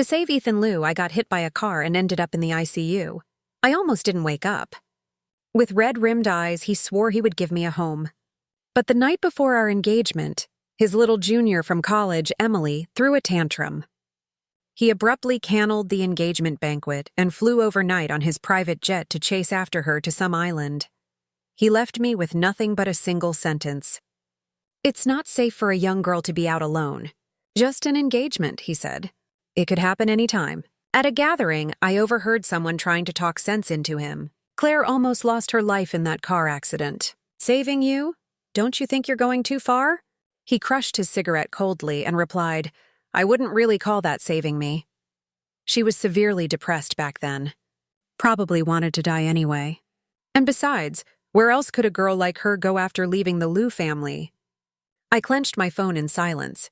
To save Ethan Liu, I got hit by a car and ended up in the ICU. I almost didn't wake up. With red-rimmed eyes, he swore he would give me a home. But the night before our engagement, his little junior from college, Emily, threw a tantrum. He abruptly canceled the engagement banquet and flew overnight on his private jet to chase after her to some island. He left me with nothing but a single sentence. "It's not safe for a young girl to be out alone. Just an engagement," he said. "It could happen any time." At a gathering, I overheard someone trying to talk sense into him. "Claire almost lost her life in that car accident. Saving you? Don't you think you're going too far?" He crushed his cigarette coldly and replied, "I wouldn't really call that saving me." She was severely depressed back then. Probably wanted to die anyway. And besides, where else could a girl like her go after leaving the Liu family? I clenched my phone in silence.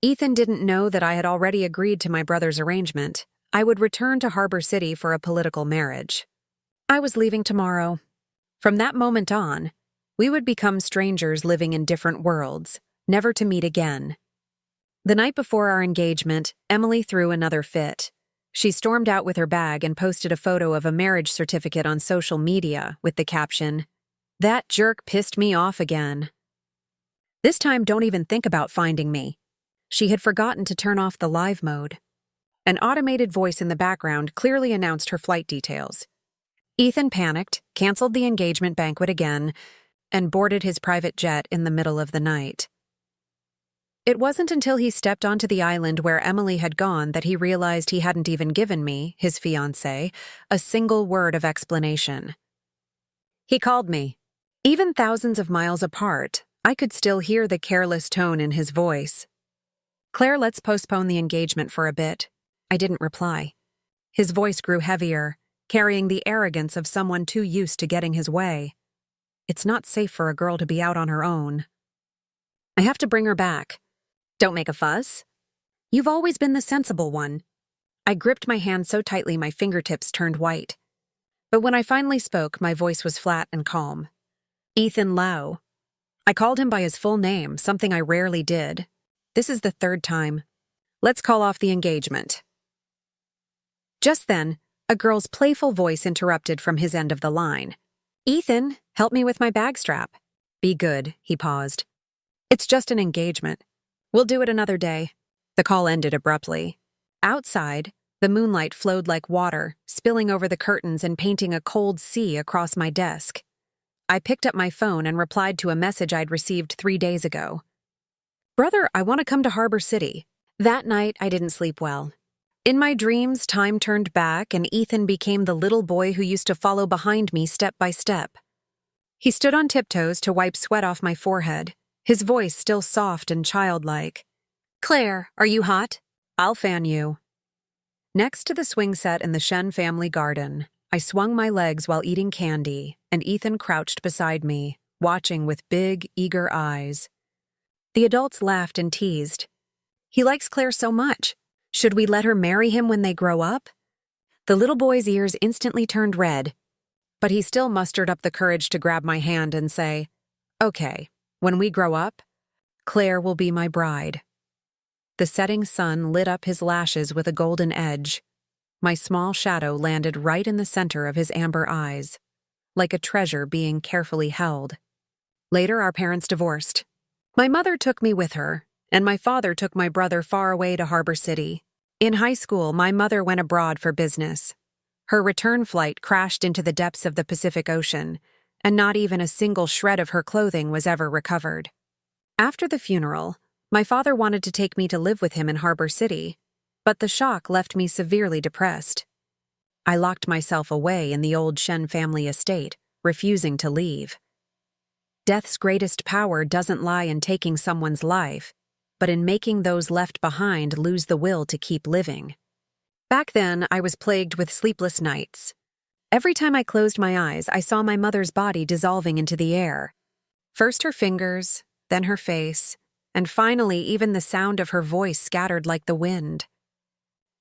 Ethan didn't know that I had already agreed to my brother's arrangement. I would return to Harbor City for a political marriage. I was leaving tomorrow. From that moment on, we would become strangers living in different worlds, never to meet again. The night before our engagement, Emily threw another fit. She stormed out with her bag and posted a photo of a marriage certificate on social media with the caption, "That jerk pissed me off again. This time, don't even think about finding me." She had forgotten to turn off the live mode. An automated voice in the background clearly announced her flight details. Ethan panicked, canceled the engagement banquet again, and boarded his private jet in the middle of the night. It wasn't until he stepped onto the island where Emily had gone that he realized he hadn't even given me, his fiancée, a single word of explanation. He called me. Even thousands of miles apart, I could still hear the careless tone in his voice. "Claire, let's postpone the engagement for a bit." I didn't reply. His voice grew heavier, carrying the arrogance of someone too used to getting his way. "It's not safe for a girl to be out on her own. I have to bring her back. Don't make a fuss. You've always been the sensible one." I gripped my hand so tightly my fingertips turned white. But when I finally spoke, my voice was flat and calm. "Ethan Liu." I called him by his full name, something I rarely did. "This is the third time. Let's call off the engagement." Just then, a girl's playful voice interrupted from his end of the line. "Ethan, help me with my bag strap." "Be good," he paused. "It's just an engagement. We'll do it another day." The call ended abruptly. Outside, the moonlight flowed like water, spilling over the curtains and painting a cold sea across my desk. I picked up my phone and replied to a message I'd received 3 days ago. "Brother, I want to come to Harbor City." That night, I didn't sleep well. In my dreams, time turned back and Ethan became the little boy who used to follow behind me step by step. He stood on tiptoes to wipe sweat off my forehead, his voice still soft and childlike. "Claire, are you hot? I'll fan you." Next to the swing set in the Shen family garden, I swung my legs while eating candy, and Ethan crouched beside me, watching with big, eager eyes. The adults laughed and teased. "He likes Claire so much. Should we let her marry him when they grow up?" The little boy's ears instantly turned red, but he still mustered up the courage to grab my hand and say, "Okay, when we grow up, Claire will be my bride." The setting sun lit up his lashes with a golden edge. My small shadow landed right in the center of his amber eyes, like a treasure being carefully held. Later, our parents divorced. My mother took me with her, and my father took my brother far away to Harbor City. In high school, my mother went abroad for business. Her return flight crashed into the depths of the Pacific Ocean, and not even a single shred of her clothing was ever recovered. After the funeral, my father wanted to take me to live with him in Harbor City, but the shock left me severely depressed. I locked myself away in the old Shen family estate, refusing to leave. Death's greatest power doesn't lie in taking someone's life, but in making those left behind lose the will to keep living. Back then, I was plagued with sleepless nights. Every time I closed my eyes, I saw my mother's body dissolving into the air. First her fingers, then her face, and finally even the sound of her voice scattered like the wind.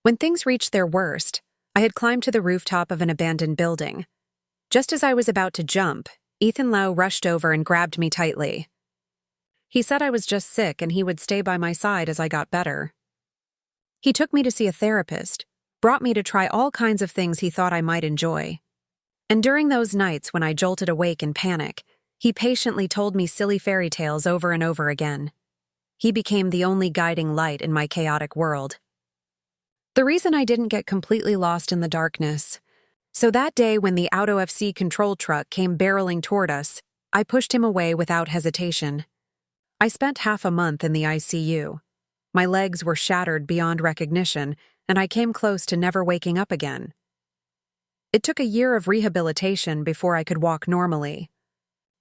When things reached their worst, I had climbed to the rooftop of an abandoned building. Just as I was about to jump, Ethan Liu rushed over and grabbed me tightly. He said I was just sick and he would stay by my side as I got better. He took me to see a therapist, brought me to try all kinds of things he thought I might enjoy. And during those nights when I jolted awake in panic, he patiently told me silly fairy tales over and over again. He became the only guiding light in my chaotic world. The reason I didn't get completely lost in the darkness. So that day when the Auto FC control truck came barreling toward us, I pushed him away without hesitation. I spent half a month in the ICU. My legs were shattered beyond recognition, and I came close to never waking up again. It took a year of rehabilitation before I could walk normally.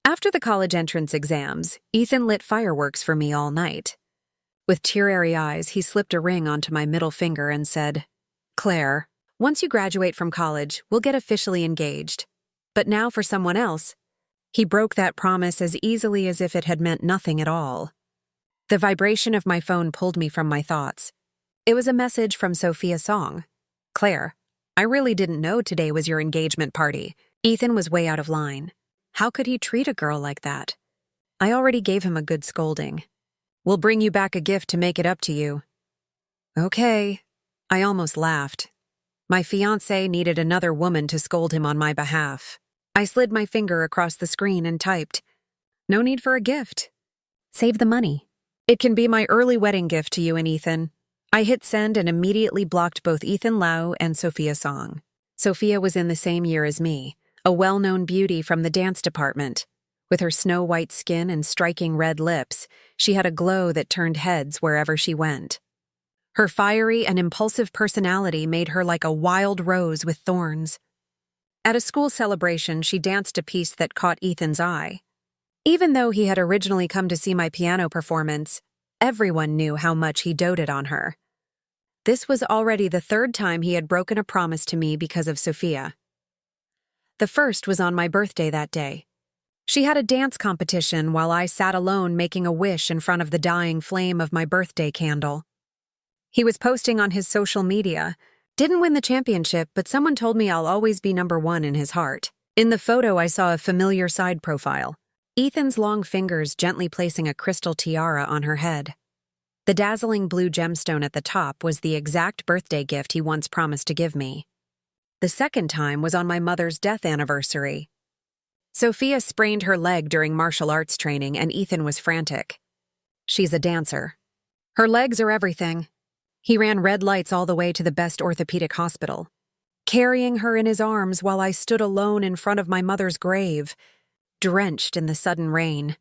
After the college entrance exams, Ethan lit fireworks for me all night. With tear-airy eyes, he slipped a ring onto my middle finger and said, "Claire, once you graduate from college, we'll get officially engaged. But now for someone else." He broke that promise as easily as if it had meant nothing at all. The vibration of my phone pulled me from my thoughts. It was a message from Sophia Song. "Claire, I really didn't know today was your engagement party." Ethan was way out of line. How could he treat a girl like that? I already gave him a good scolding. "We'll bring you back a gift to make it up to you." Okay. I almost laughed. My fiancé needed another woman to scold him on my behalf. I slid my finger across the screen and typed, "No need for a gift. Save the money. It can be my early wedding gift to you and Ethan." I hit send and immediately blocked both Ethan Lau and Sophia Song. Sophia was in the same year as me, a well-known beauty from the dance department. With her snow-white skin and striking red lips, she had a glow that turned heads wherever she went. Her fiery and impulsive personality made her like a wild rose with thorns. At a school celebration, she danced a piece that caught Ethan's eye. Even though he had originally come to see my piano performance, everyone knew how much he doted on her. This was already the third time he had broken a promise to me because of Sophia. The first was on my birthday that day. She had a dance competition while I sat alone making a wish in front of the dying flame of my birthday candle. He was posting on his social media. "Didn't win the championship, but someone told me I'll always be number one in his heart." In the photo, I saw a familiar side profile. Ethan's long fingers gently placing a crystal tiara on her head. The dazzling blue gemstone at the top was the exact birthday gift he once promised to give me. The second time was on my mother's death anniversary. Sophia sprained her leg during martial arts training, and Ethan was frantic. She's a dancer. Her legs are everything. He ran red lights all the way to the best orthopedic hospital, carrying her in his arms while I stood alone in front of my mother's grave, drenched in the sudden rain.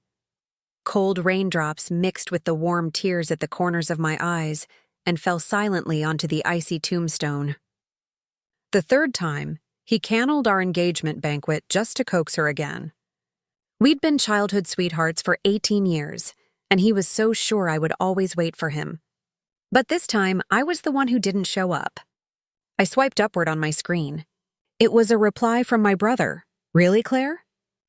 Cold raindrops mixed with the warm tears at the corners of my eyes and fell silently onto the icy tombstone. The third time, he canceled our engagement banquet just to coax her again. We'd been childhood sweethearts for 18 years, and he was so sure I would always wait for him. But this time, I was the one who didn't show up. I swiped upward on my screen. It was a reply from my brother. "Really, Claire?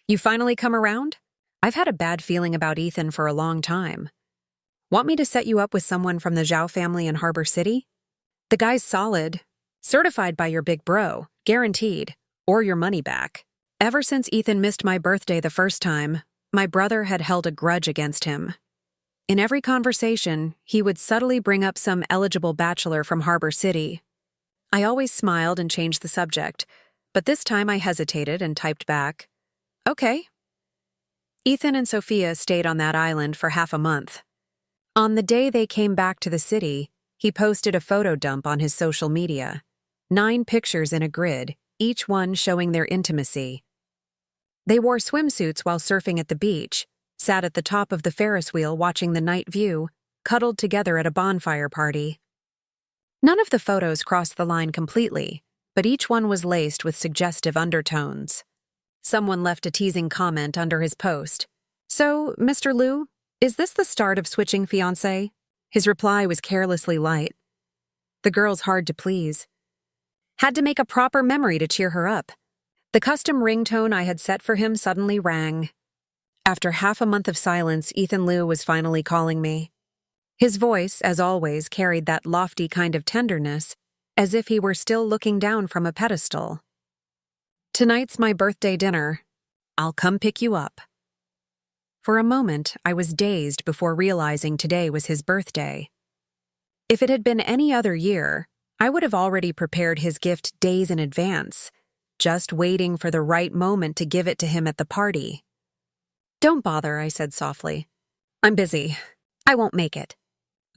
You finally come around? I've had a bad feeling about Ethan for a long time. Want me to set you up with someone from the Zhao family in Harbor City? The guy's solid. Certified by your big bro. Guaranteed. Or your money back." Ever since Ethan missed my birthday the first time, my brother had held a grudge against him. In every conversation, he would subtly bring up some eligible bachelor from Harbor City. I always smiled and changed the subject, but this time I hesitated and typed back, "Okay." Ethan and Sophia stayed on that island for half a month. On the day they came back to the city, he posted a photo dump on his social media. 9 pictures in a grid, each one showing their intimacy. They wore swimsuits while surfing at the beach, sat at the top of the Ferris wheel watching the night view, cuddled together at a bonfire party. None of the photos crossed the line completely, but each one was laced with suggestive undertones. Someone left a teasing comment under his post. "So, Mr. Liu, is this the start of switching fiancé?" His reply was carelessly light. The girl's hard to please. Had to make a proper memory to cheer her up. The custom ringtone I had set for him suddenly rang. After half a month of silence, Ethan Liu was finally calling me. His voice, as always, carried that lofty kind of tenderness, as if he were still looking down from a pedestal. "Tonight's my birthday dinner. I'll come pick you up." For a moment, I was dazed before realizing today was his birthday. If it had been any other year, I would have already prepared his gift days in advance, just waiting for the right moment to give it to him at the party. "Don't bother," I said softly. "I'm busy. I won't make it."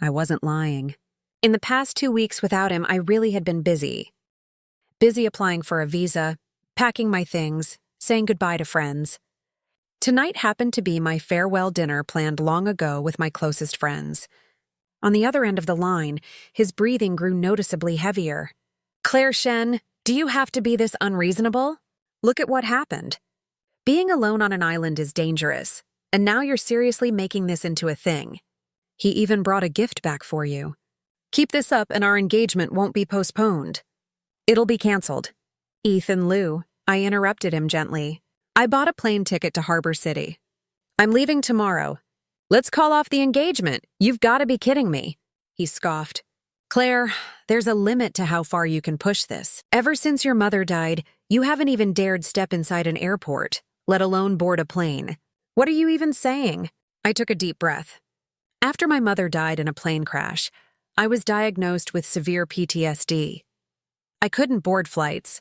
I wasn't lying. In the past 2 weeks without him, I really had been busy. Busy applying for a visa, packing my things, saying goodbye to friends. Tonight happened to be my farewell dinner planned long ago with my closest friends. On the other end of the line, his breathing grew noticeably heavier. "Claire Shen, do you have to be this unreasonable? Look at what happened. Being alone on an island is dangerous, and now you're seriously making this into a thing. He even brought a gift back for you. Keep this up and our engagement won't be postponed. It'll be canceled." "Ethan Liu," I interrupted him gently. "I bought a plane ticket to Harbor City. I'm leaving tomorrow. Let's call off the engagement. You've got to be kidding me." He scoffed. "Claire, there's a limit to how far you can push this. Ever since your mother died, you haven't even dared step inside an airport, let alone board a plane. What are you even saying?" I took a deep breath. After my mother died in a plane crash, I was diagnosed with severe PTSD. I couldn't board flights.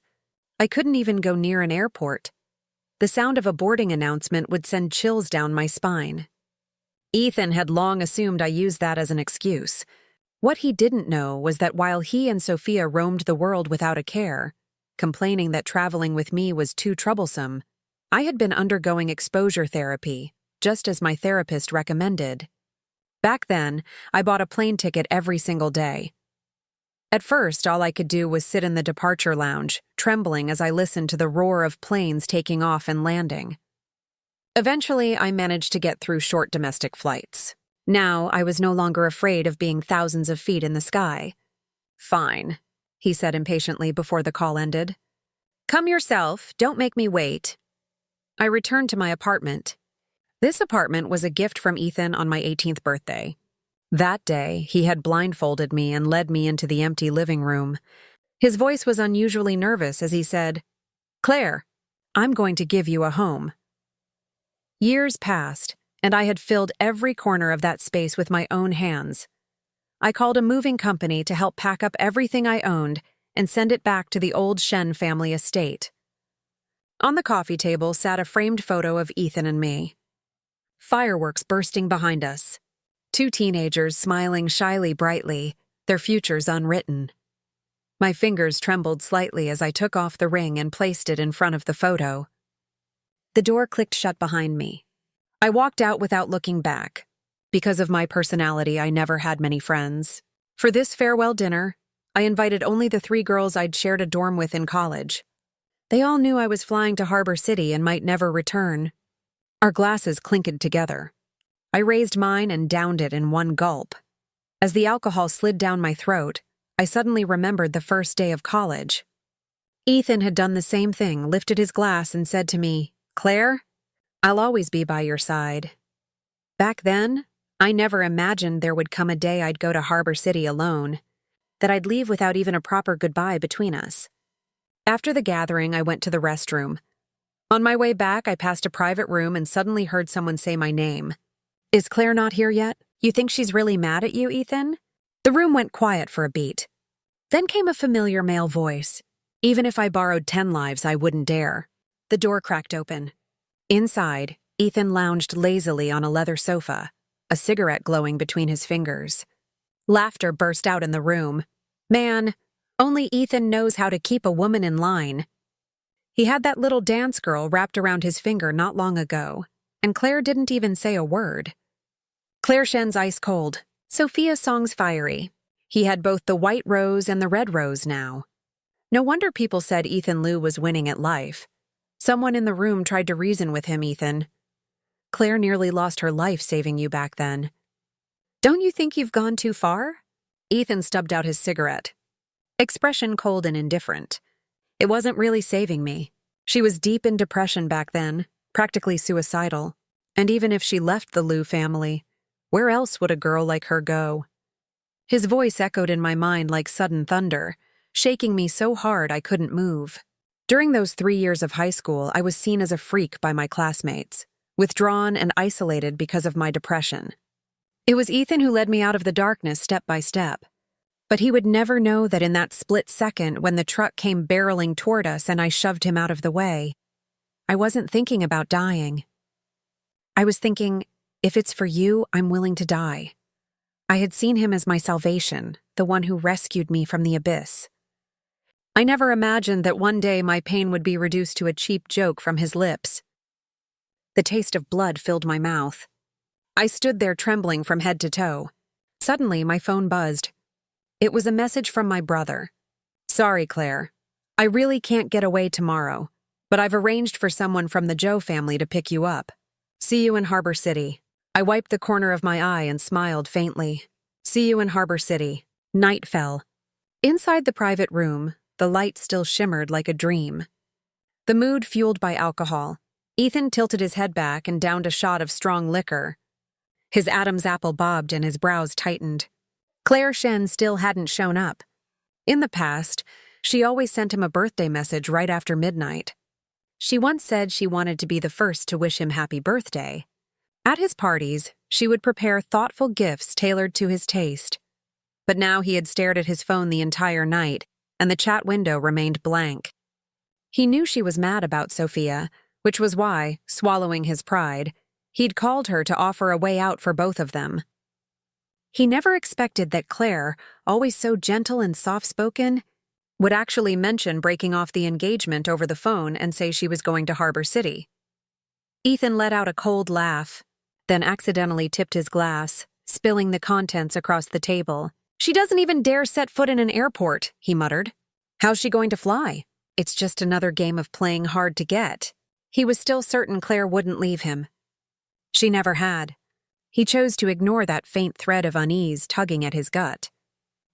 I couldn't even go near an airport. The sound of a boarding announcement would send chills down my spine. Ethan had long assumed I used that as an excuse. What he didn't know was that while he and Sophia roamed the world without a care, complaining that traveling with me was too troublesome, I had been undergoing exposure therapy, just as my therapist recommended. Back then, I bought a plane ticket every single day. At first, all I could do was sit in the departure lounge, trembling as I listened to the roar of planes taking off and landing. Eventually, I managed to get through short domestic flights. Now, I was no longer afraid of being thousands of feet in the sky. "Fine," he said impatiently before the call ended. "Come yourself, don't make me wait." I returned to my apartment. This apartment was a gift from Ethan on my 18th birthday. That day, he had blindfolded me and led me into the empty living room. His voice was unusually nervous as he said, "Claire, I'm going to give you a home." Years passed, and I had filled every corner of that space with my own hands. I called a moving company to help pack up everything I owned and send it back to the old Shen family estate. On the coffee table sat a framed photo of Ethan and me. Fireworks bursting behind us. 2 teenagers smiling shyly brightly, their futures unwritten. My fingers trembled slightly as I took off the ring and placed it in front of the photo. The door clicked shut behind me. I walked out without looking back. Because of my personality, I never had many friends. For this farewell dinner, I invited only the 3 girls I'd shared a dorm with in college. They all knew I was flying to Harbor City and might never return. Our glasses clinked together. I raised mine and downed it in one gulp. As the alcohol slid down my throat, I suddenly remembered the first day of college. Ethan had done the same thing, lifted his glass and said to me, "Claire, I'll always be by your side." Back then, I never imagined there would come a day I'd go to Harbor City alone, that I'd leave without even a proper goodbye between us. After the gathering, I went to the restroom. On my way back, I passed a private room and suddenly heard someone say my name. "Is Claire not here yet? You think she's really mad at you, Ethan?" The room went quiet for a beat. Then came a familiar male voice. Even if I borrowed 10 lives, I wouldn't dare. The door cracked open. Inside, Ethan lounged lazily on a leather sofa, a cigarette glowing between his fingers. Laughter burst out in the room. Man, only Ethan knows how to keep a woman in line. He had that little dance girl wrapped around his finger not long ago, and Claire didn't even say a word. Claire Shen's ice cold. Sophia's song's fiery. He had both the white rose and the red rose now. No wonder people said Ethan Liu was winning at life. Someone in the room tried to reason with him, Ethan. Claire nearly lost her life saving you back then. Don't you think you've gone too far? Ethan stubbed out his cigarette. Expression cold and indifferent. It wasn't really saving me. She was deep in depression back then, practically suicidal. And even if she left the Liu family, where else would a girl like her go? His voice echoed in my mind like sudden thunder, shaking me so hard I couldn't move. During those 3 years of high school, I was seen as a freak by my classmates, withdrawn and isolated because of my depression. It was Ethan who led me out of the darkness step by step, But he would never know that in that split second when the truck came barreling toward us and I shoved him out of the way, I wasn't thinking about dying. I was thinking, if it's for you, I'm willing to die. I had seen him as my salvation, the one who rescued me from the abyss. I never imagined that one day my pain would be reduced to a cheap joke from his lips. The taste of blood filled my mouth. I stood there trembling from head to toe. Suddenly, my phone buzzed. It was a message from my brother. "Sorry, Claire. I really can't get away tomorrow, but I've arranged for someone from the Joe family to pick you up. See you in Harbor City." I wiped the corner of my eye and smiled faintly. "See you in Harbor City." Night fell. Inside the private room, the light still shimmered like a dream. The mood fueled by alcohol. Ethan tilted his head back and downed a shot of strong liquor. His Adam's apple bobbed and his brows tightened. Claire Shen still hadn't shown up. In the past, she always sent him a birthday message right after midnight. She once said she wanted to be the first to wish him happy birthday. At his parties, she would prepare thoughtful gifts tailored to his taste. But now he had stared at his phone the entire night, and the chat window remained blank. He knew she was mad about Sophia, which was why, swallowing his pride, he'd called her to offer a way out for both of them. He never expected that Claire, always so gentle and soft-spoken, would actually mention breaking off the engagement over the phone and say she was going to Harbor City. Ethan let out a cold laugh, then accidentally tipped his glass, spilling the contents across the table. "She doesn't even dare set foot in an airport," he muttered. "How's she going to fly? It's just another game of playing hard to get." He was still certain Claire wouldn't leave him. She never had. He chose to ignore that faint thread of unease tugging at his gut.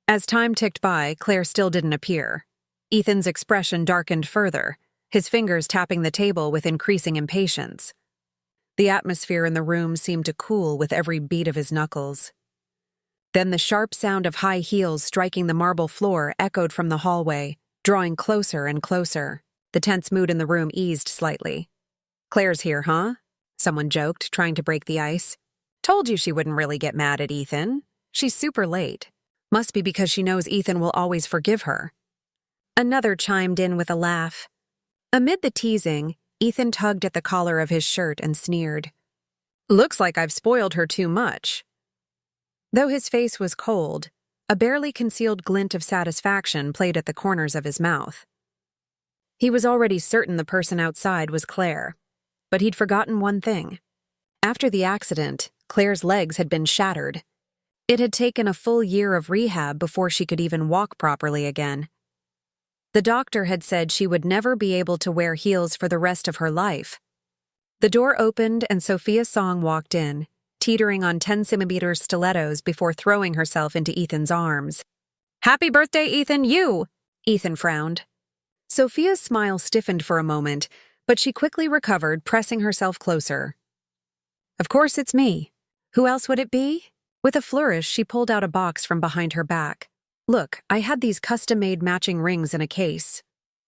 As time ticked by, Claire still didn't appear. Ethan's expression darkened further, his fingers tapping the table with increasing impatience. The atmosphere in the room seemed to cool with every beat of his knuckles. Then the sharp sound of high heels striking the marble floor echoed from the hallway, drawing closer and closer. The tense mood in the room eased slightly. "Claire's here, huh?" someone joked, trying to break the ice. "Told you she wouldn't really get mad at Ethan. She's super late. Must be because she knows Ethan will always forgive her." Another chimed in with a laugh. Amid the teasing, Ethan tugged at the collar of his shirt and sneered. "Looks like I've spoiled her too much." Though his face was cold, a barely concealed glint of satisfaction played at the corners of his mouth. He was already certain the person outside was Claire, but he'd forgotten one thing. After the accident, Claire's legs had been shattered. It had taken a full year of rehab before she could even walk properly again. The doctor had said she would never be able to wear heels for the rest of her life. The door opened and Sophia Song walked in, teetering on 10-centimeter stilettos before throwing herself into Ethan's arms. "Happy birthday, Ethan, you!" Ethan frowned. Sophia's smile stiffened for a moment, but she quickly recovered, pressing herself closer. "Of course it's me. Who else would it be?" With a flourish, she pulled out a box from behind her back. "Look, I had these custom-made matching rings in a case."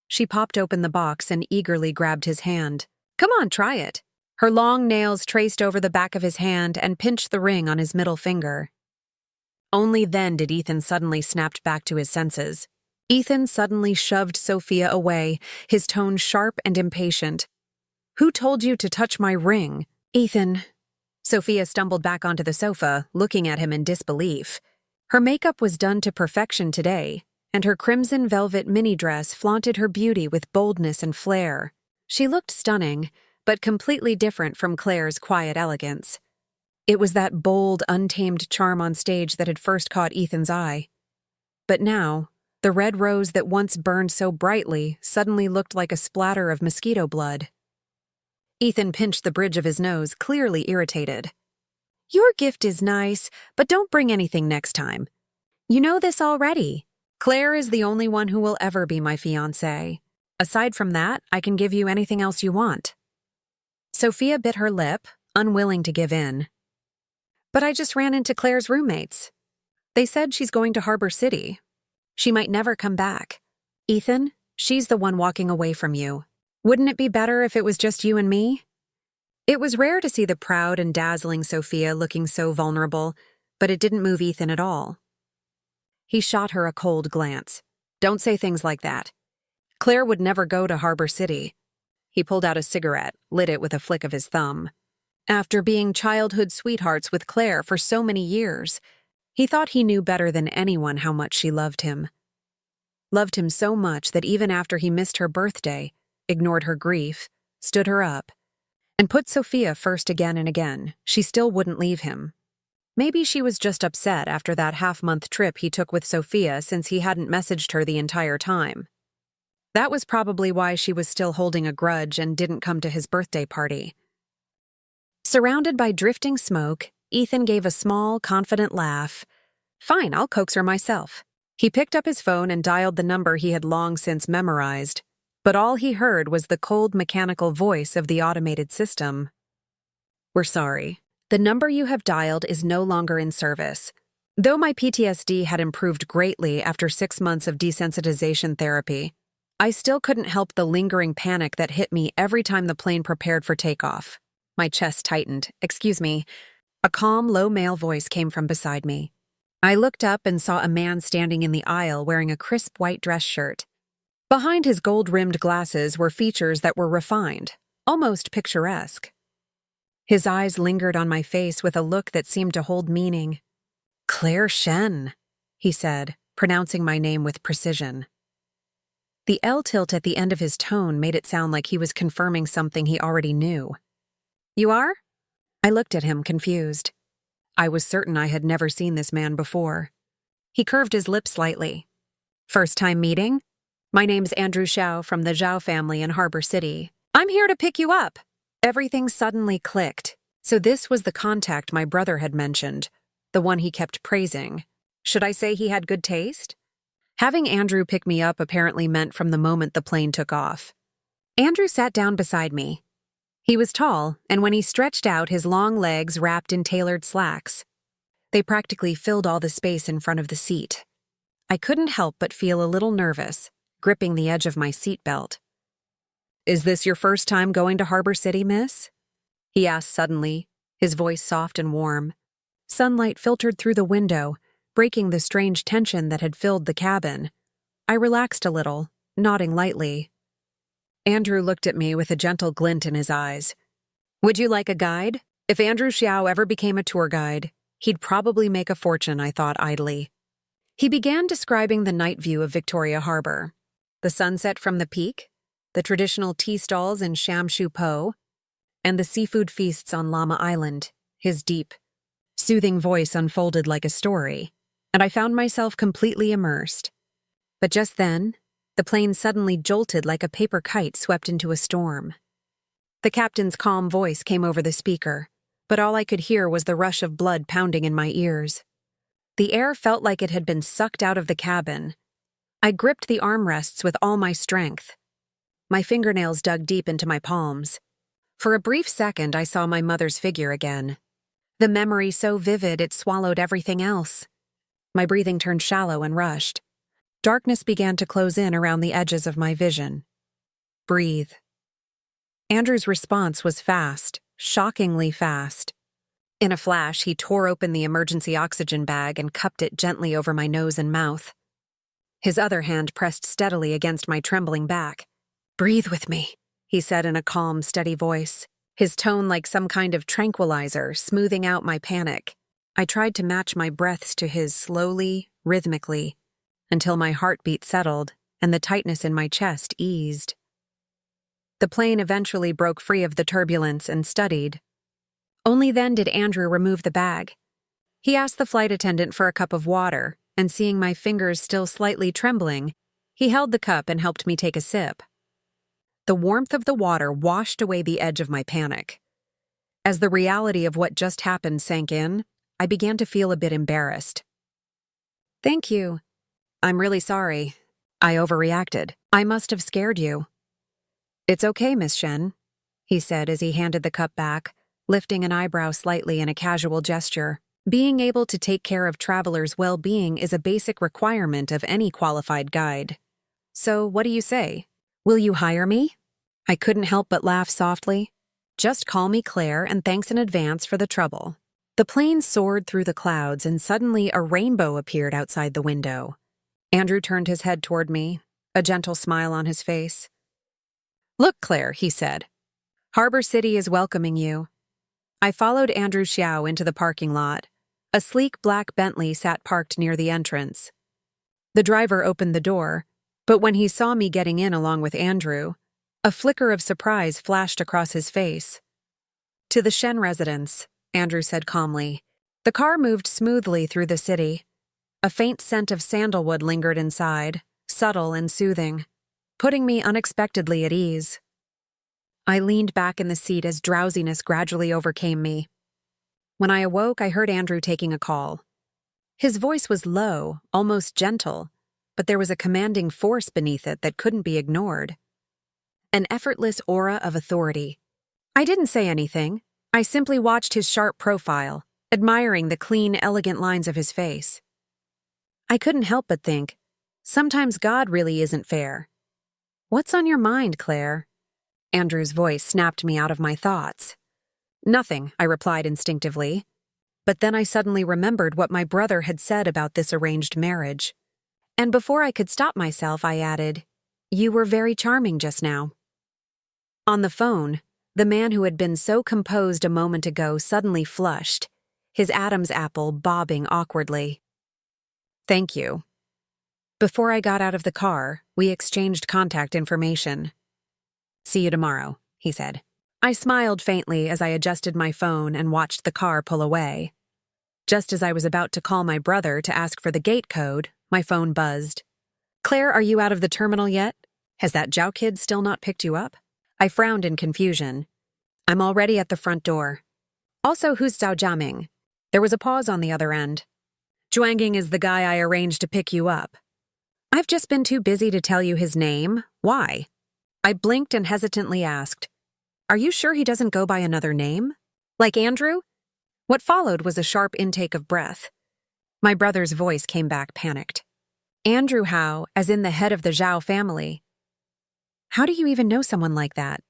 She popped open the box and eagerly grabbed his hand. "Come on, try it." Her long nails traced over the back of his hand and pinched the ring on his middle finger. Only then did Ethan suddenly snap back to his senses. Ethan suddenly shoved Sophia away, his tone sharp and impatient. "Who told you to touch my ring?" "Ethan." Sophia stumbled back onto the sofa, looking at him in disbelief. Her makeup was done to perfection today, and her crimson velvet mini dress flaunted her beauty with boldness and flair. She looked stunning, but completely different from Claire's quiet elegance. It was that bold, untamed charm on stage that had first caught Ethan's eye. But now, the red rose that once burned so brightly suddenly looked like a splatter of mosquito blood. Ethan pinched the bridge of his nose, clearly irritated. "Your gift is nice, but don't bring anything next time. You know this already. Claire is the only one who will ever be my fiancé. Aside from that, I can give you anything else you want." Sophia bit her lip, unwilling to give in. "But I just ran into Claire's roommates. They said she's going to Harbor City. She might never come back. Ethan, she's the one walking away from you. Wouldn't it be better if it was just you and me?" It was rare to see the proud and dazzling Sophia looking so vulnerable, but it didn't move Ethan at all. He shot her a cold glance. Don't say things like that. Claire would never go to Harbor City. He pulled out a cigarette, lit it with a flick of his thumb. After being childhood sweethearts with Claire for so many years, he thought he knew better than anyone how much she loved him. Loved him so much that even after he missed her birthday, ignored her grief, stood her up, and put Sophia first again and again, she still wouldn't leave him. Maybe she was just upset after that half-month trip he took with Sophia since he hadn't messaged her the entire time. That was probably why she was still holding a grudge and didn't come to his birthday party. Surrounded by drifting smoke, Ethan gave a small, confident laugh. Fine, I'll coax her myself. He picked up his phone and dialed the number he had long since memorized, but all he heard was the cold mechanical voice of the automated system. We're sorry. The number you have dialed is no longer in service. Though my PTSD had improved greatly after 6 months of desensitization therapy, I still couldn't help the lingering panic that hit me every time the plane prepared for takeoff. My chest tightened. Excuse me. A calm, low male voice came from beside me. I looked up and saw a man standing in the aisle wearing a crisp white dress shirt. Behind his gold-rimmed glasses were features that were refined, almost picturesque. His eyes lingered on my face with a look that seemed to hold meaning. Claire Shen, he said, pronouncing my name with precision. The L tilt at the end of his tone made it sound like he was confirming something he already knew. You are? I looked at him, confused. I was certain I had never seen this man before. He curved his lips slightly. First time meeting? My name's Andrew Xiao from the Zhao family in Harbor City. I'm here to pick you up. Everything suddenly clicked. So this was the contact my brother had mentioned, the one he kept praising. Should I say he had good taste? Having Andrew pick me up apparently meant from the moment the plane took off. Andrew sat down beside me. He was tall, and when he stretched out, his long legs wrapped in tailored slacks. They practically filled all the space in front of the seat. I couldn't help but feel a little nervous, gripping the edge of my seatbelt. Is this your first time going to Harbor City, miss? He asked suddenly, his voice soft and warm. Sunlight filtered through the window, breaking the strange tension that had filled the cabin. I relaxed a little, nodding lightly. Andrew looked at me with a gentle glint in his eyes. Would you like a guide? If Andrew Xiao ever became a tour guide, he'd probably make a fortune, I thought idly. He began describing the night view of Victoria Harbor. The sunset from the peak, the traditional tea stalls in Sham Shu Po, and the seafood feasts on Llama Island. His deep, soothing voice unfolded like a story, and I found myself completely immersed. But just then, the plane suddenly jolted like a paper kite swept into a storm. The captain's calm voice came over the speaker, but all I could hear was the rush of blood pounding in my ears. The air felt like it had been sucked out of the cabin. I gripped the armrests with all my strength. My fingernails dug deep into my palms. For a brief second, I saw my mother's figure again. The memory so vivid it swallowed everything else. My breathing turned shallow and rushed. Darkness began to close in around the edges of my vision. Breathe. Andrew's response was fast, shockingly fast. In a flash, he tore open the emergency oxygen bag and cupped it gently over my nose and mouth. His other hand pressed steadily against my trembling back. Breathe with me, he said in a calm, steady voice, his tone like some kind of tranquilizer, smoothing out my panic. I tried to match my breaths to his slowly, rhythmically, until my heartbeat settled and the tightness in my chest eased. The plane eventually broke free of the turbulence and steadied. Only then did Andrew remove the bag. He asked the flight attendant for a cup of water, and seeing my fingers still slightly trembling, he held the cup and helped me take a sip. The warmth of the water washed away the edge of my panic. As the reality of what just happened sank in, I began to feel a bit embarrassed. Thank you. I'm really sorry. I overreacted. I must have scared you. It's okay, Miss Shen, he said as he handed the cup back, lifting an eyebrow slightly in a casual gesture. Being able to take care of travelers' well-being is a basic requirement of any qualified guide. So, what do you say? Will you hire me? I couldn't help but laugh softly. Just call me Claire, and thanks in advance for the trouble. The plane soared through the clouds and suddenly a rainbow appeared outside the window. Andrew turned his head toward me, a gentle smile on his face. "Look, Claire," he said. "Harbor City is welcoming you." I followed Andrew Xiao into the parking lot. A sleek black Bentley sat parked near the entrance. The driver opened the door, but when he saw me getting in along with Andrew, a flicker of surprise flashed across his face. "To the Shen residence," Andrew said calmly. The car moved smoothly through the city. A faint scent of sandalwood lingered inside, subtle and soothing, putting me unexpectedly at ease. I leaned back in the seat as drowsiness gradually overcame me. When I awoke, I heard Andrew taking a call. His voice was low, almost gentle, but there was a commanding force beneath it that couldn't be ignored. An effortless aura of authority. I didn't say anything. I simply watched his sharp profile, admiring the clean, elegant lines of his face. I couldn't help but think, sometimes God really isn't fair. "What's on your mind, Claire?" Andrew's voice snapped me out of my thoughts. "Nothing," I replied instinctively. But then I suddenly remembered what my brother had said about this arranged marriage. And before I could stop myself, I added, "You were very charming just now." On the phone, the man who had been so composed a moment ago suddenly flushed, his Adam's apple bobbing awkwardly. "Thank you." Before I got out of the car, we exchanged contact information. "See you tomorrow," he said. I smiled faintly as I adjusted my phone and watched the car pull away. Just as I was about to call my brother to ask for the gate code, my phone buzzed. "Claire, are you out of the terminal yet? Has that Zhao kid still not picked you up?" I frowned in confusion. "I'm already at the front door." "Also, who's Zhao Jiaming?" There was a pause on the other end. "Zhuanging is the guy I arranged to pick you up." "I've just been too busy to tell you his name. Why?" I blinked and hesitantly asked, "Are you sure he doesn't go by another name? Like Andrew?" What followed was a sharp intake of breath. My brother's voice came back panicked. "Andrew Hao, as in the head of the Zhao family." "How do you even know someone like that?"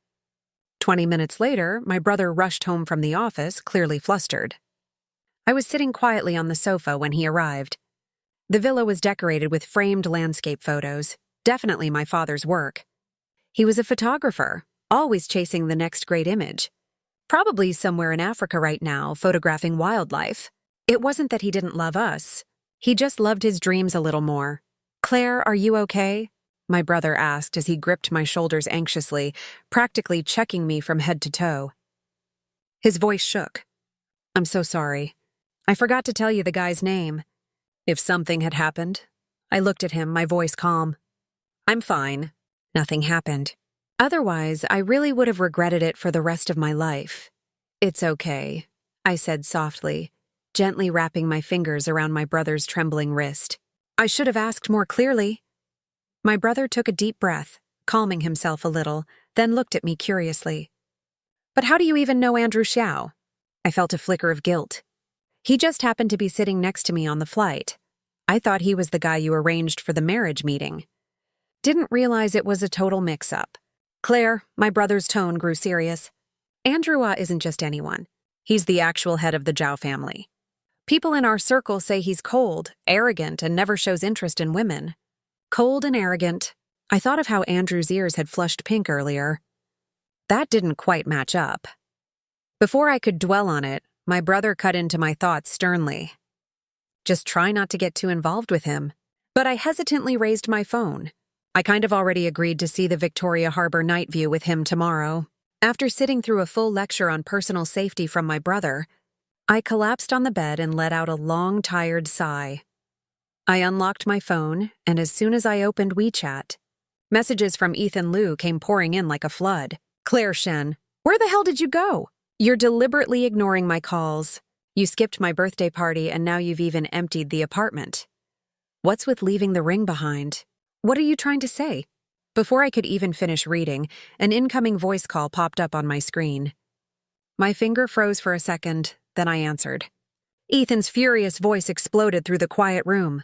20 minutes later, my brother rushed home from the office, clearly flustered. I was sitting quietly on the sofa when he arrived. The villa was decorated with framed landscape photos, definitely my father's work. He was a photographer, always chasing the next great image. Probably somewhere in Africa right now, photographing wildlife. It wasn't that he didn't love us. He just loved his dreams a little more. "Claire, are you okay?" my brother asked as he gripped my shoulders anxiously, practically checking me from head to toe. His voice shook. "I'm so sorry. I forgot to tell you the guy's name. If something had happened." I looked at him, my voice calm. "I'm fine. Nothing happened. Otherwise, I really would have regretted it for the rest of my life." "It's okay," I said softly, gently wrapping my fingers around my brother's trembling wrist. "I should have asked more clearly." My brother took a deep breath, calming himself a little, then looked at me curiously. "But how do you even know Andrew Xiao?" I felt a flicker of guilt. "He just happened to be sitting next to me on the flight. I thought he was the guy you arranged for the marriage meeting. Didn't realize it was a total mix-up." "Claire," my brother's tone grew serious. "Andrew isn't just anyone. He's the actual head of the Zhao family. People in our circle say he's cold, arrogant, and never shows interest in women." Cold and arrogant. I thought of how Andrew's ears had flushed pink earlier. That didn't quite match up. Before I could dwell on it, my brother cut into my thoughts sternly. "Just try not to get too involved with him." But I hesitantly raised my phone. I kind of already agreed to see the Victoria Harbor night view with him tomorrow. After sitting through a full lecture on personal safety from my brother, I collapsed on the bed and let out a long, tired sigh. I unlocked my phone, and as soon as I opened WeChat, messages from Ethan Liu came pouring in like a flood. "Claire Shen, where the hell did you go? You're deliberately ignoring my calls. You skipped my birthday party, and now you've even emptied the apartment. What's with leaving the ring behind? What are you trying to say?" Before I could even finish reading, an incoming voice call popped up on my screen. My finger froze for a second, then I answered. Ethan's furious voice exploded through the quiet room.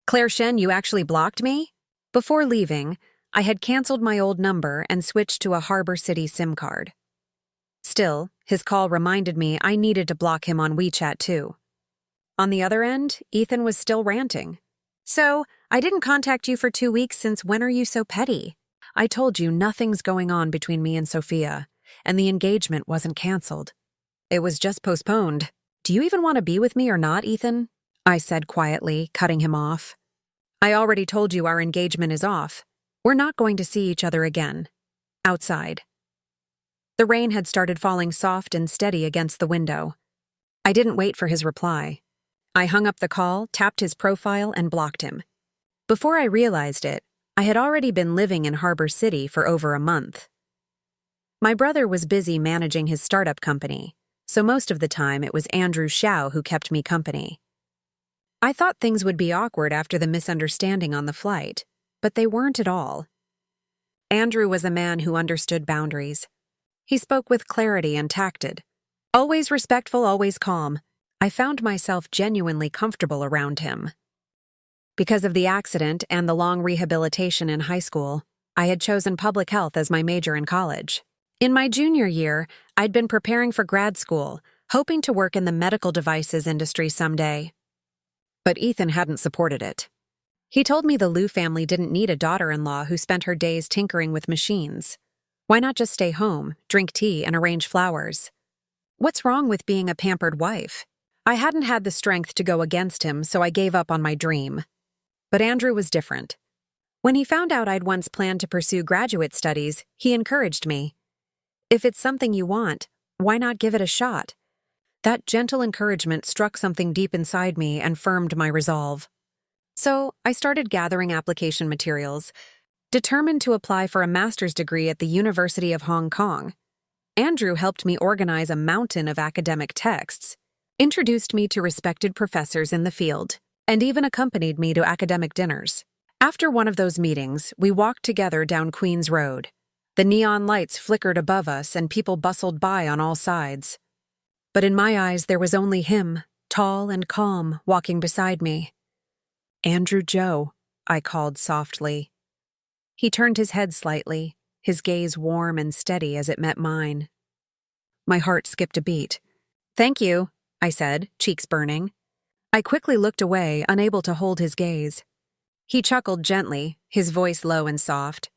"Claire Shen, you actually blocked me?" Before leaving, I had canceled my old number and switched to a Harbor City SIM card. Still, his call reminded me I needed to block him on WeChat too. On the other end, Ethan was still ranting. So, I didn't contact you for 2 weeks since when are you so petty? I told you nothing's going on between me and Sophia, and the engagement wasn't canceled. It was just postponed. Do you even want to be with me or not, Ethan? I said quietly, cutting him off. I already told you our engagement is off. We're not going to see each other again. Outside. The rain had started falling soft and steady against the window. I didn't wait for his reply. I hung up the call, tapped his profile, and blocked him. Before I realized it, I had already been living in Harbor City for over a month. My brother was busy managing his startup company, so most of the time it was Andrew Shao who kept me company. I thought things would be awkward after the misunderstanding on the flight, but they weren't at all. Andrew was a man who understood boundaries. He spoke with clarity and tacted. Always respectful, always calm. I found myself genuinely comfortable around him. Because of the accident and the long rehabilitation in high school, I had chosen public health as my major in college. In my junior year, I'd been preparing for grad school, hoping to work in the medical devices industry someday. But Ethan hadn't supported it. He told me the Liu family didn't need a daughter-in-law who spent her days tinkering with machines. Why not just stay home, drink tea, and arrange flowers? What's wrong with being a pampered wife? I hadn't had the strength to go against him, so I gave up on my dream. But Andrew was different. When he found out I'd once planned to pursue graduate studies, he encouraged me. If it's something you want, why not give it a shot? That gentle encouragement struck something deep inside me and firmed my resolve. So I started gathering application materials, determined to apply for a master's degree at the University of Hong Kong. Andrew helped me organize a mountain of academic texts, introduced me to respected professors in the field, and even accompanied me to academic dinners. After one of those meetings, we walked together down Queen's Road. The neon lights flickered above us and people bustled by on all sides. But in my eyes, there was only him, tall and calm, walking beside me. "Andrew Joe," I called softly. He turned his head slightly, his gaze warm and steady as it met mine. My heart skipped a beat. "Thank you," I said, cheeks burning. I quickly looked away, unable to hold his gaze. He chuckled gently, his voice low and soft.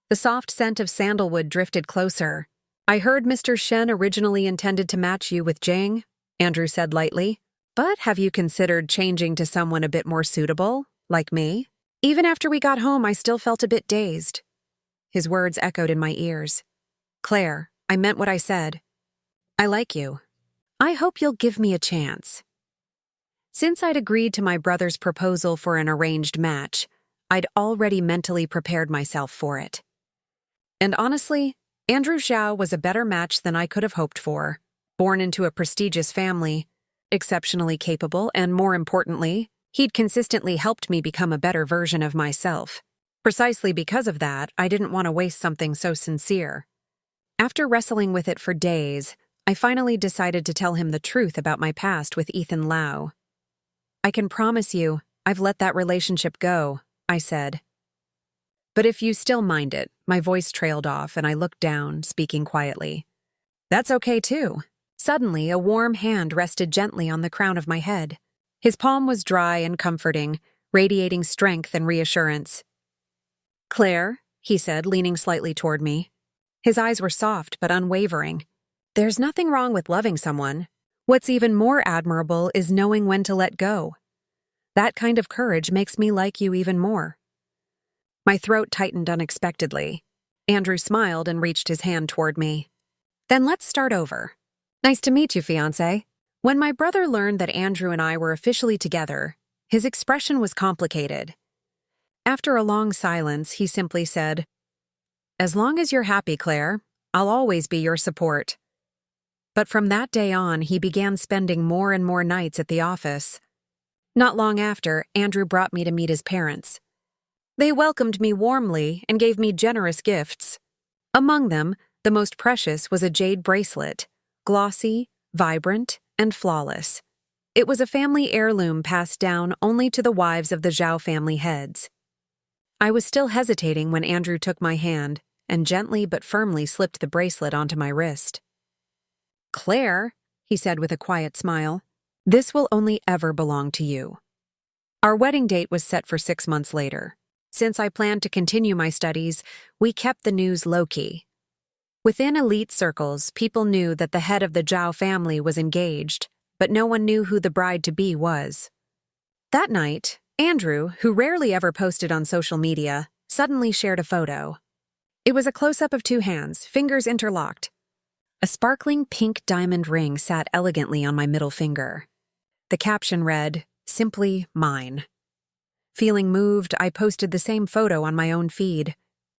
The soft scent of sandalwood drifted closer. "I heard Mr. Shen originally intended to match you with Jing," Andrew said lightly. "But have you considered changing to someone a bit more suitable, like me?" Even after we got home, I still felt a bit dazed. His words echoed in my ears. "Claire, I meant what I said. I like you. I hope you'll give me a chance." Since I'd agreed to my brother's proposal for an arranged match, I'd already mentally prepared myself for it. And honestly, Andrew Shao was a better match than I could have hoped for. Born into a prestigious family, exceptionally capable, and more importantly, he'd consistently helped me become a better version of myself. Precisely because of that, I didn't want to waste something so sincere. After wrestling with it for days, I finally decided to tell him the truth about my past with Ethan Lau. "I can promise you, I've let that relationship go," I said. "But if you still mind it," my voice trailed off and I looked down, speaking quietly. "That's okay too." Suddenly, a warm hand rested gently on the crown of my head. His palm was dry and comforting, radiating strength and reassurance. "Claire," he said, leaning slightly toward me. His eyes were soft but unwavering. "There's nothing wrong with loving someone. What's even more admirable is knowing when to let go. That kind of courage makes me like you even more." My throat tightened unexpectedly. Andrew smiled and reached his hand toward me. "Then let's start over. Nice to meet you, fiancé." When my brother learned that Andrew and I were officially together, his expression was complicated. After a long silence, he simply said, "As long as you're happy, Claire, I'll always be your support." But from that day on, he began spending more and more nights at the office. Not long after, Andrew brought me to meet his parents. They welcomed me warmly and gave me generous gifts. Among them, the most precious was a jade bracelet, glossy, vibrant, and flawless. It was a family heirloom passed down only to the wives of the Zhao family heads. I was still hesitating when Andrew took my hand and gently but firmly slipped the bracelet onto my wrist. Claire, he said with a quiet smile, this will only ever belong to you. Our wedding date was set for 6 months later. Since I planned to continue my studies, we kept the news low-key. Within elite circles, people knew that the head of the Zhao family was engaged, but no one knew who the bride-to-be was. That night, Andrew, who rarely ever posted on social media, suddenly shared a photo. It was a close-up of 2 hands, fingers interlocked. A sparkling pink diamond ring sat elegantly on my middle finger. The caption read, "Simply mine." Feeling moved, I posted the same photo on my own feed.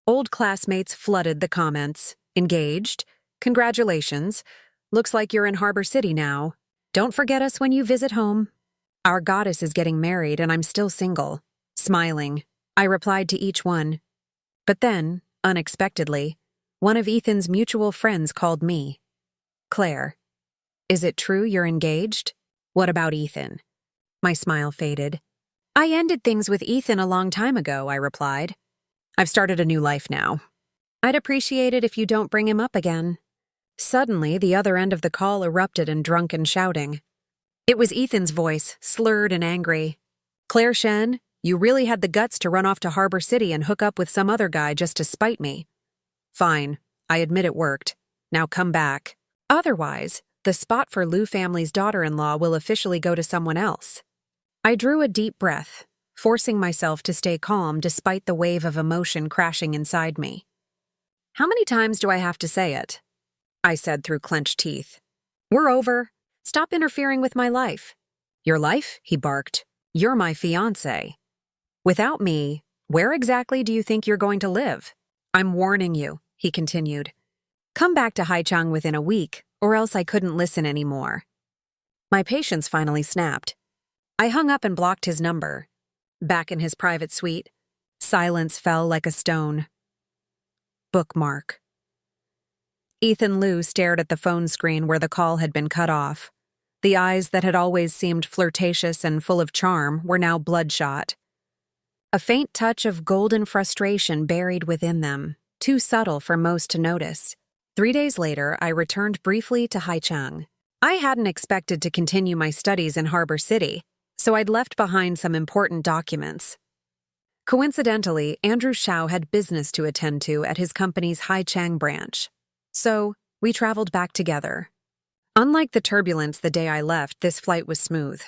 Old classmates flooded the comments. Engaged? Congratulations. Looks like you're in Harbor City now. Don't forget us when you visit home. Our goddess is getting married and I'm still single. Smiling, I replied to each one. But then, unexpectedly, one of Ethan's mutual friends called me. Claire, is it true you're engaged? What about Ethan? My smile faded. I ended things with Ethan a long time ago, I replied. I've started a new life now. I'd appreciate it if you don't bring him up again. Suddenly, the other end of the call erupted in drunken shouting. It was Ethan's voice, slurred and angry. Claire Shen, you really had the guts to run off to Harbor City and hook up with some other guy just to spite me. Fine, I admit it worked. Now come back. Otherwise, the spot for Liu family's daughter-in-law will officially go to someone else. I drew a deep breath, forcing myself to stay calm despite the wave of emotion crashing inside me. How many times do I have to say it? I said through clenched teeth. We're over. Stop interfering with my life. Your life? He barked. You're my fiancé. Without me, where exactly do you think you're going to live? I'm warning you, he continued. Come back to Haichang within a week, or else I couldn't listen anymore. My patience finally snapped. I hung up and blocked his number. Back in his private suite, silence fell like a stone. Bookmark. Ethan Liu stared at the phone screen where the call had been cut off. The eyes that had always seemed flirtatious and full of charm were now bloodshot. A faint touch of golden frustration buried within them, too subtle for most to notice. 3 days later, I returned briefly to Haichang. I hadn't expected to continue my studies in Harbor City, so I'd left behind some important documents. Coincidentally, Andrew Xiao had business to attend to at his company's Haichang branch. So, we traveled back together. Unlike the turbulence the day I left, this flight was smooth.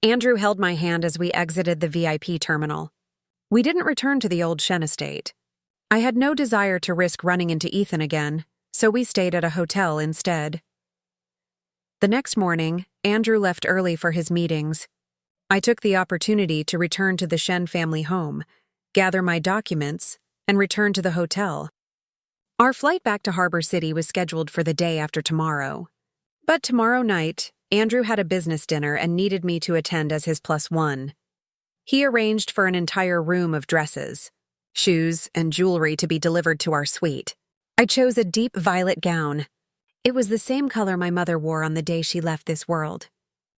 Andrew held my hand as we exited the VIP terminal. We didn't return to the old Shen estate. I had no desire to risk running into Ethan again, so we stayed at a hotel instead. The next morning, Andrew left early for his meetings. I took the opportunity to return to the Shen family home, gather my documents, and return to the hotel. Our flight back to Harbor City was scheduled for the day after tomorrow. But tomorrow night, Andrew had a business dinner and needed me to attend as his +1. He arranged for an entire room of dresses, shoes, and jewelry to be delivered to our suite. I chose a deep violet gown. It was the same color my mother wore on the day she left this world.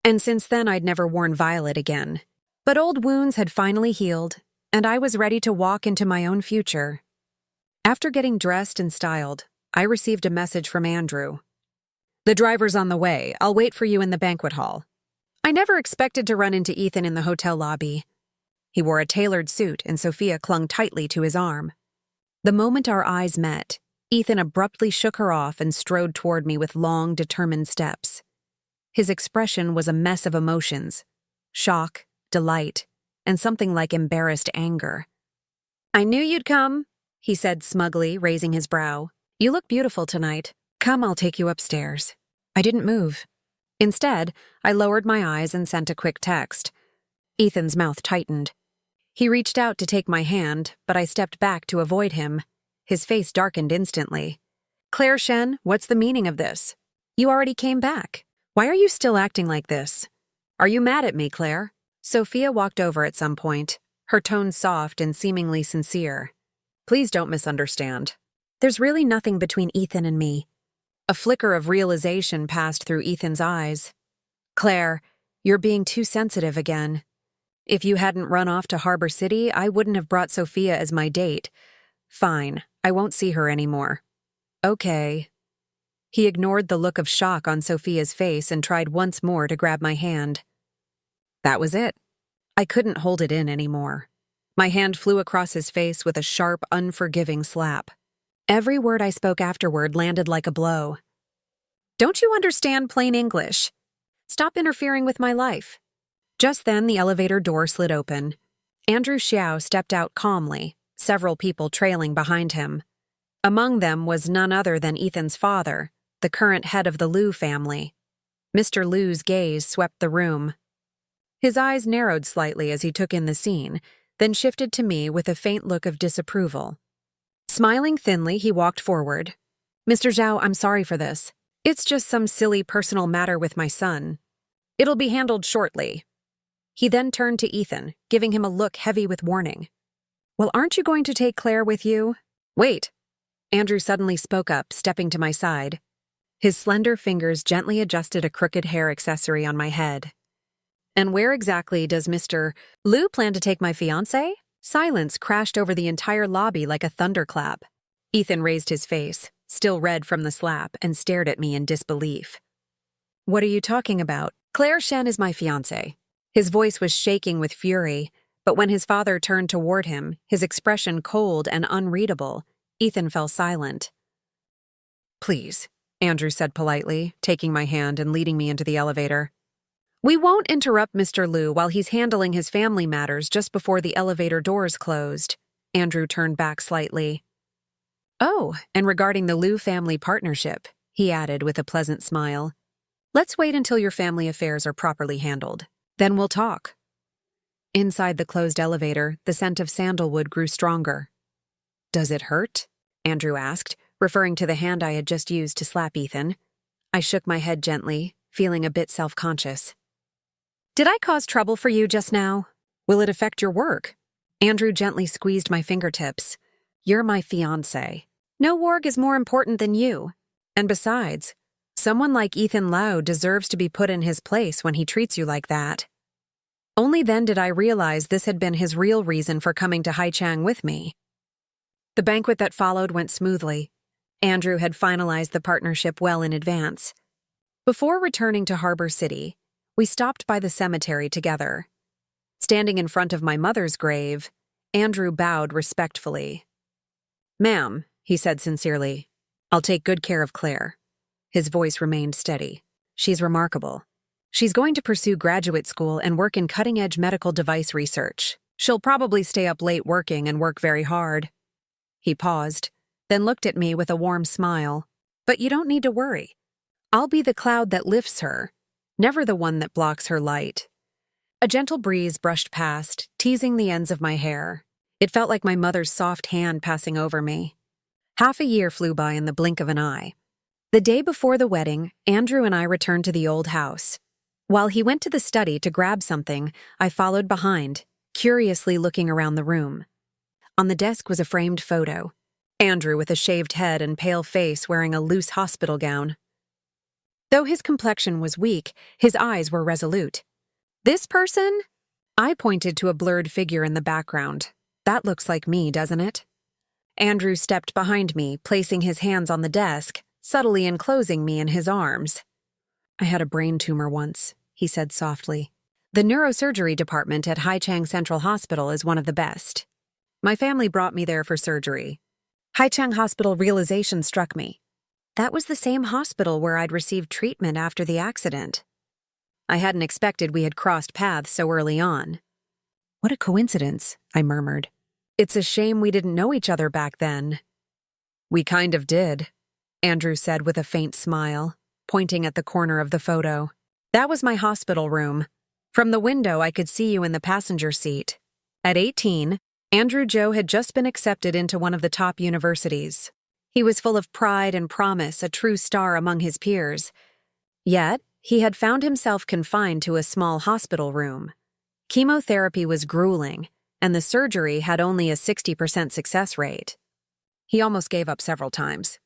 And since then I'd never worn violet again. But old wounds had finally healed, and I was ready to walk into my own future. After getting dressed and styled, I received a message from Andrew. The driver's on the way. I'll wait for you in the banquet hall. I never expected to run into Ethan in the hotel lobby. He wore a tailored suit, and Sophia clung tightly to his arm. The moment our eyes met, Ethan abruptly shook her off and strode toward me with long, determined steps. His expression was a mess of emotions, shock, delight, and something like embarrassed anger. I knew you'd come, he said smugly, raising his brow. You look beautiful tonight. Come, I'll take you upstairs. I didn't move. Instead, I lowered my eyes and sent a quick text. Ethan's mouth tightened. He reached out to take my hand, but I stepped back to avoid him. His face darkened instantly. Claire Shen, what's the meaning of this? You already came back. Why are you still acting like this? Are you mad at me, Claire? Sophia walked over at some point, her tone soft and seemingly sincere. Please don't misunderstand. There's really nothing between Ethan and me. A flicker of realization passed through Ethan's eyes. Claire, you're being too sensitive again. If you hadn't run off to Harbor City, I wouldn't have brought Sophia as my date. Fine, I won't see her anymore. Okay. He ignored the look of shock on Sophia's face and tried once more to grab my hand. That was it. I couldn't hold it in anymore. My hand flew across his face with a sharp, unforgiving slap. Every word I spoke afterward landed like a blow. Don't you understand plain English? Stop interfering with my life. Just then, the elevator door slid open. Andrew Xiao stepped out calmly, several people trailing behind him. Among them was none other than Ethan's father, the current head of the Liu family. Mr. Liu's gaze swept the room. His eyes narrowed slightly as he took in the scene, then shifted to me with a faint look of disapproval. Smiling thinly, he walked forward. Mr. Zhao, I'm sorry for this. It's just some silly personal matter with my son. It'll be handled shortly. He then turned to Ethan, giving him a look heavy with warning. Well, aren't you going to take Claire with you? Wait. Andrew suddenly spoke up, stepping to my side. His slender fingers gently adjusted a crooked hair accessory on my head. And where exactly does Mr. Liu plan to take my fiancé? Silence crashed over the entire lobby like a thunderclap. Ethan raised his face, still red from the slap, and stared at me in disbelief. What are you talking about? Claire Shen is my fiancé. His voice was shaking with fury, but when his father turned toward him, his expression cold and unreadable, Ethan fell silent. Please, Andrew said politely, taking my hand and leading me into the elevator. We won't interrupt Mr. Liu while he's handling his family matters just before the elevator doors closed. Andrew turned back slightly. Oh, and regarding the Liu family partnership, he added with a pleasant smile. Let's wait until your family affairs are properly handled. Then we'll talk. Inside the closed elevator, the scent of sandalwood grew stronger. Does it hurt? Andrew asked, referring to the hand I had just used to slap Ethan. I shook my head gently, feeling a bit self-conscious. Did I cause trouble for you just now? Will it affect your work? Andrew gently squeezed my fingertips. You're my fiancé. No warg is more important than you. And besides, someone like Ethan Lau deserves to be put in his place when he treats you like that. Only then did I realize this had been his real reason for coming to Haichang with me. The banquet that followed went smoothly. Andrew had finalized the partnership well in advance. Before returning to Harbor City, we stopped by the cemetery together. Standing in front of my mother's grave, Andrew bowed respectfully. Ma'am, he said sincerely, I'll take good care of Claire. His voice remained steady. She's remarkable. She's going to pursue graduate school and work in cutting-edge medical device research. She'll probably stay up late working and work very hard. He paused, then looked at me with a warm smile. But you don't need to worry. I'll be the cloud that lifts her, never the one that blocks her light. A gentle breeze brushed past, teasing the ends of my hair. It felt like my mother's soft hand passing over me. Half a year flew by in the blink of an eye. The day before the wedding, Andrew and I returned to the old house. While he went to the study to grab something, I followed behind, curiously looking around the room. On the desk was a framed photo. Andrew with a shaved head and pale face wearing a loose hospital gown. Though his complexion was weak, his eyes were resolute. This person? I pointed to a blurred figure in the background. That looks like me, doesn't it? Andrew stepped behind me, placing his hands on the desk, subtly enclosing me in his arms. I had a brain tumor once, he said softly. The neurosurgery department at Haichang Central Hospital is one of the best. My family brought me there for surgery. Haichang Hospital realization struck me. That was the same hospital where I'd received treatment after the accident. I hadn't expected we had crossed paths so early on. What a coincidence, I murmured. It's a shame we didn't know each other back then. We kind of did, Andrew said with a faint smile, pointing at the corner of the photo. That was my hospital room. From the window, I could see you in the passenger seat. At 18, Andrew Joe had just been accepted into one of the top universities. He was full of pride and promise, a true star among his peers. Yet, he had found himself confined to a small hospital room. Chemotherapy was grueling, and the surgery had only a 60% success rate. He almost gave up several times.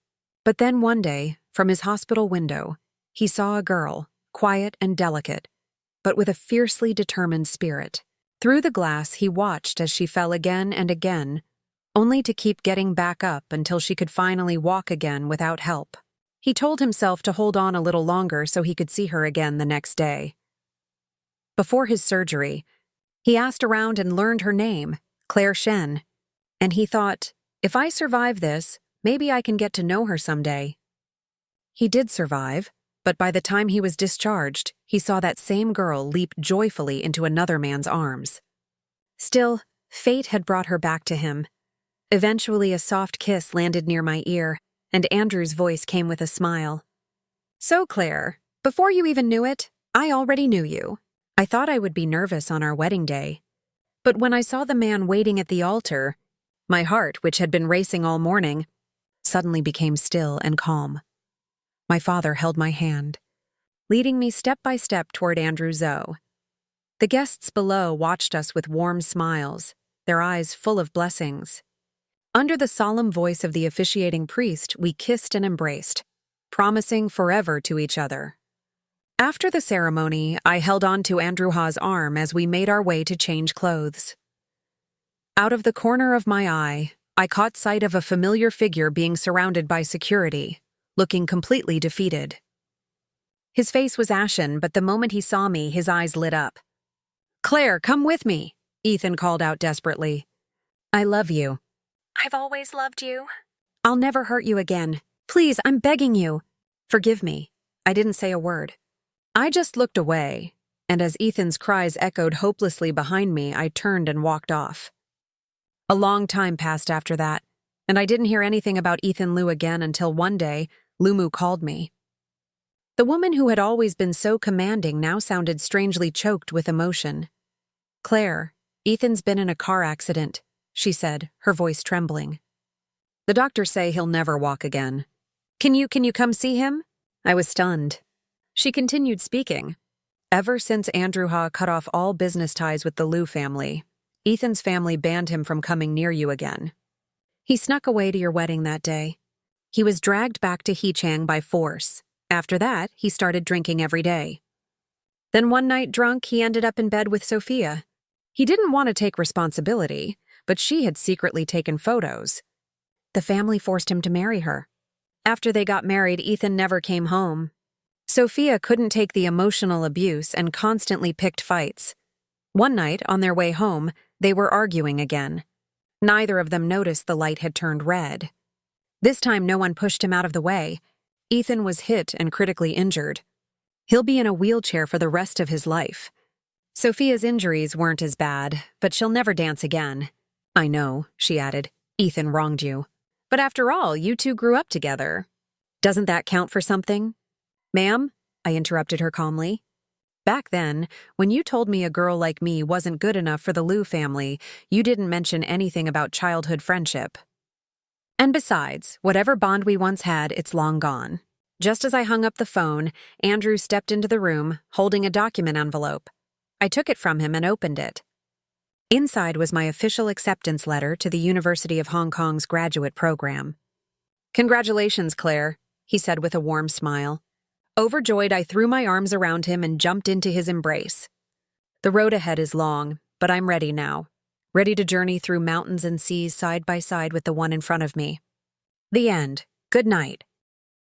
But then one day, from his hospital window, he saw a girl, quiet and delicate, but with a fiercely determined spirit. Through the glass, he watched as she fell again and again, only to keep getting back up until she could finally walk again without help. He told himself to hold on a little longer so he could see her again the next day. Before his surgery, he asked around and learned her name, Claire Shen, and he thought, if I survive this, maybe I can get to know her someday. He did survive, but by the time he was discharged, he saw that same girl leap joyfully into another man's arms. Still, fate had brought her back to him. Eventually, a soft kiss landed near my ear, and Andrew's voice came with a smile. So, Claire, before you even knew it, I already knew you. I thought I would be nervous on our wedding day. But when I saw the man waiting at the altar, my heart, which had been racing all morning, suddenly became still and calm. My father held my hand, leading me step by step toward Andrew Zoe. The guests below watched us with warm smiles, their eyes full of blessings. Under the solemn voice of the officiating priest, we kissed and embraced, promising forever to each other. After the ceremony, I held on to Andrew Ha's arm as we made our way to change clothes. Out of the corner of my eye, I caught sight of a familiar figure being surrounded by security, looking completely defeated. His face was ashen, but the moment he saw me, his eyes lit up. "Claire, come with me," Ethan called out desperately. "I love you." "I've always loved you." "I'll never hurt you again. Please, I'm begging you." "Forgive me." I didn't say a word. I just looked away, and as Ethan's cries echoed hopelessly behind me, I turned and walked off. A long time passed after that, and I didn't hear anything about Ethan Liu again until one day, Lumu called me. The woman who had always been so commanding now sounded strangely choked with emotion. "Claire, Ethan's been in a car accident," she said, her voice trembling. "The doctors say he'll never walk again. Can you come see him?" I was stunned. She continued speaking. "Ever since Andrew Ha cut off all business ties with the Liu family, Ethan's family banned him from coming near you again. He snuck away to your wedding that day. He was dragged back to Heechang by force. After that, he started drinking every day. Then one night drunk, he ended up in bed with Sophia. He didn't want to take responsibility, but she had secretly taken photos. The family forced him to marry her. After they got married, Ethan never came home. Sophia couldn't take the emotional abuse and constantly picked fights. One night, on their way home, they were arguing again. Neither of them noticed the light had turned red. This time, no one pushed him out of the way. Ethan was hit and critically injured. He'll be in a wheelchair for the rest of his life. Sophia's injuries weren't as bad, but she'll never dance again. "I know," she added. "Ethan wronged you. But after all, you two grew up together. Doesn't that count for something?" "Ma'am," I interrupted her calmly. "Back then, when you told me a girl like me wasn't good enough for the Liu family, you didn't mention anything about childhood friendship. And besides, whatever bond we once had, it's long gone." Just as I hung up the phone, Andrew stepped into the room, holding a document envelope. I took it from him and opened it. Inside was my official acceptance letter to the University of Hong Kong's graduate program. "Congratulations, Claire," he said with a warm smile. Overjoyed, I threw my arms around him and jumped into his embrace. The road ahead is long, but I'm ready now. Ready to journey through mountains and seas side by side with the one in front of me. The end. Good night.